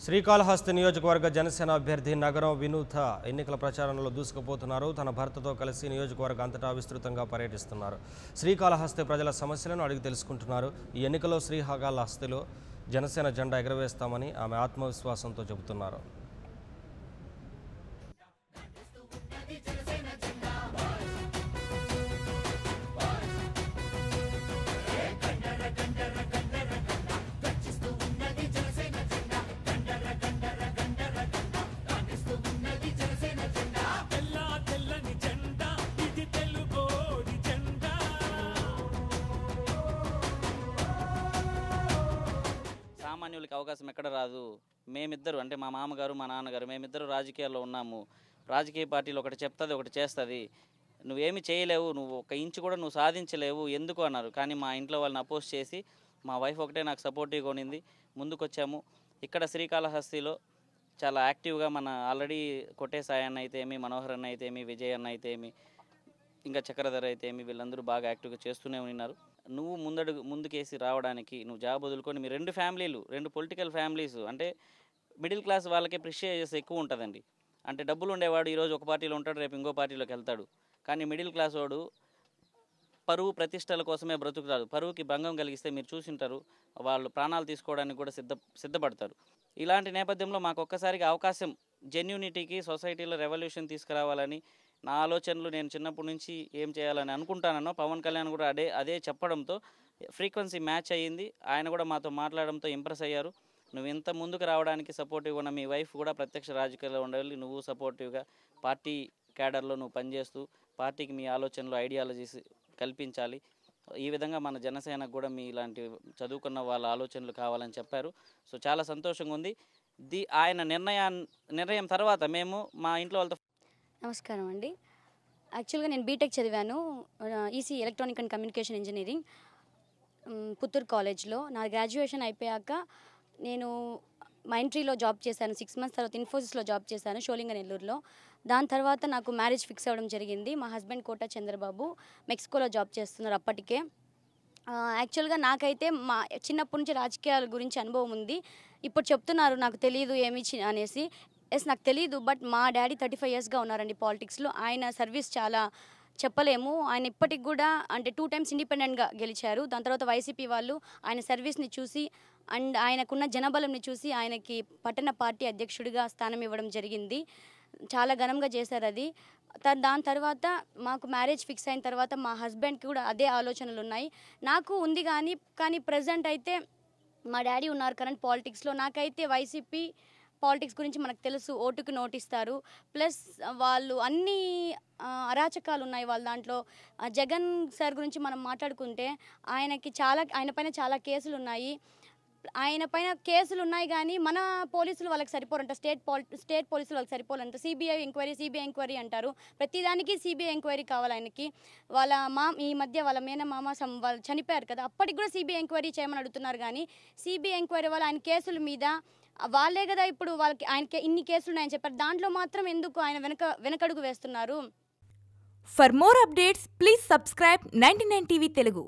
శ్రీకాళహస్తి నియోజకవర్గ జనసేన అభ్యర్థి నగరం వినూత ఎన్నికల ప్రచారంలో దూసుకుపోతున్నారు. తన భర్తతో కలిసి నియోజకవర్గ అంతటా విస్తృతంగా పర్యటిస్తున్నారు. శ్రీకాళహస్తి ప్రజల సమస్యలను అడిగి తెలుసుకుంటున్నారు. ఈ ఎన్నికలో శ్రీకాళహస్తిలో జనసేన జెండా ఎగరవేస్తామని ఆమె ఆత్మవిశ్వాసంతో చెబుతున్నారు. సామాన్యులకి అవకాశం ఎక్కడ రాదు. మేమిద్దరు అంటే మా మామగారు మా నాన్నగారు మేమిద్దరు రాజకీయాల్లో ఉన్నాము. రాజకీయ పార్టీలు ఒకటి చెప్తుంది ఒకటి చేస్తుంది. నువ్వేమి చేయలేవు, నువ్వు ఒక ఇంచు కూడా నువ్వు సాధించలేవు ఎందుకు అన్నారు. కానీ మా ఇంట్లో వాళ్ళని అపోజ్ చేసి మా వైఫ్ ఒకటే నాకు సపోర్టివ్గా ఉన్నింది. ముందుకొచ్చాము. ఇక్కడ శ్రీకాళహస్తిలో చాలా యాక్టివ్గా మన ఆల్రెడీ కొట్టేసాయి అన్న అయితే ఏమి, మనోహర్ అన్న అయితే ఏమి, విజయ్ అన్న అయితే ఏమి, ఇంకా చక్రధర్ అయితే ఏమి, వీళ్ళందరూ బాగా యాక్టివ్గా చేస్తూనే ఉన్నారు. నువ్వు ముందుకేసి రావడానికి నువ్వు జాబ్ వదులుకొని మీ రెండు పొలిటికల్ ఫ్యామిలీస్ అంటే మిడిల్ క్లాస్ వాళ్ళకే ప్రెస్టేజెస్ ఎక్కువ ఉంటుందండి. అంటే డబ్బులు ఉండేవాడు ఈరోజు ఒక పార్టీలో ఉంటాడు, రేపు ఇంకో పార్టీలోకి వెళ్తాడు. కానీ మిడిల్ క్లాస్ వాడు పరువు ప్రతిష్టల కోసమే బ్రతుకుతాడు. పరువుకి భంగం కలిగిస్తే మీరు చూసింటారు, వాళ్ళు ప్రాణాలు తీసుకోవడానికి కూడా సిద్ధపడతారు. ఇలాంటి నేపథ్యంలో మాకు ఒక్కసారిగా అవకాశం జెన్యూనిటీకి సొసైటీలో రెవల్యూషన్ తీసుకురావాలని నా ఆలోచనలు నేను చిన్నప్పటి నుంచి ఏం చేయాలని అనుకుంటానో పవన్ కళ్యాణ్ కూడా అదే చెప్పడంతో ఫ్రీక్వెన్సీ మ్యాచ్ అయ్యింది. ఆయన కూడా మాతో మాట్లాడడంతో ఇంప్రెస్ అయ్యారు. నువ్వు ఇంత ముందుకు రావడానికి సపోర్టివ్గా ఉన్న మీ వైఫ్ కూడా ప్రత్యక్ష రాజకీయాల్లో ఉండాలి, నువ్వు సపోర్టివ్గా పార్టీ క్యాడర్లో నువ్వు పనిచేస్తూ పార్టీకి మీ ఆలోచనలు ఐడియాలజీస్ కల్పించాలి. ఈ విధంగా మన జనసేనకు కూడా మీ ఇలాంటి చదువుకున్న వాళ్ళ ఆలోచనలు కావాలని చెప్పారు. సో చాలా సంతోషంగా ఉంది. ఆయన నిర్ణయం తర్వాత మేము మా ఇంట్లో వాళ్ళతో. నమస్కారం అండి. యాక్చువల్గా నేను బీటెక్ చదివాను, EC electronic and communication engineering Puttur కాలేజ్లో. నా గ్రాడ్యుయేషన్ అయిపోయాక నేను మైంట్రీలో జాబ్ చేశాను. 6 months తర్వాత ఇన్ఫోసిస్లో జాబ్ చేశాను, షోలింగ నెల్లూరులో. దాని తర్వాత నాకు మ్యారేజ్ ఫిక్స్ అవ్వడం జరిగింది. మా హస్బెండ్ కోట చంద్రబాబు మెక్సికోలో జాబ్ చేస్తున్నారు అప్పటికే. యాక్చువల్గా నాకైతే మా చిన్నప్పటి నుంచి రాజకీయాల గురించి అనుభవం ఉంది. ఇప్పుడు చెప్తున్నారు నాకు తెలియదు ఏమి అనేసి. నాకు తెలీదు, బట్ మా డాడీ 35 yearsగా ఉన్నారండి పాలిటిక్స్లో. ఆయన సర్వీస్ చాలా చెప్పలేము. ఆయన ఇప్పటికి కూడా అంటే 2 times ఇండిపెండెంట్గా గెలిచారు. దాని తర్వాత వైసీపీ వాళ్ళు ఆయన సర్వీస్ని చూసి అండ్ ఆయనకున్న జనబలంని చూసి ఆయనకి పట్టణ పార్టీ అధ్యక్షుడిగా స్థానం ఇవ్వడం జరిగింది. చాలా ఘనంగా చేశారు అది. దాని తర్వాత మాకు మ్యారేజ్ ఫిక్స్ అయిన తర్వాత మా హస్బెండ్కి కూడా అదే ఆలోచనలు ఉన్నాయి. నాకు ఉంది కానీ ప్రజెంట్ అయితే మా డాడీ ఉన్నారు కరెంట్ పాలిటిక్స్లో. నాకైతే వైసీపీ పాలిటిక్స్ గురించి మనకు తెలుసు, ఓటుకు నోటిస్తారు. ప్లస్ వాళ్ళు అన్ని అరాచకాలు ఉన్నాయి వాళ్ళ దాంట్లో. జగన్ సార్ గురించి మనం మాట్లాడుకుంటే ఆయన పైన చాలా కేసులు ఉన్నాయి. ఆయన పైన కేసులు ఉన్నాయి కానీ మన పోలీసులు వాళ్ళకి సరిపోరంట, స్టేట్ పోలీసులు వాళ్ళకి సరిపోరంట. సిబిఐ ఎంక్వైరీ అంటారు. ప్రతిదానికి సిబిఐ ఎంక్వైరీ కావాలి ఆయనకి. ఈ మధ్య వాళ్ళ మేనమామ వాళ్ళు చనిపోయారు కదా, అప్పటికి కూడా సిబిఐ ఎంక్వైరీ చేయమని అడుగుతున్నారు. కానీ సిబిఐ ఎంక్వైరీ వాళ్ళు ఆయన కేసుల మీద వాళ్ళే కదా ఇప్పుడు ఆయనకి ఇన్ని కేసులు ఉన్నాయని చెప్పారు. దాంట్లో మాత్రం ఎందుకు ఆయన వెనకడుగు వేస్తున్నారు? For more updates, please subscribe 99 TV Telugu.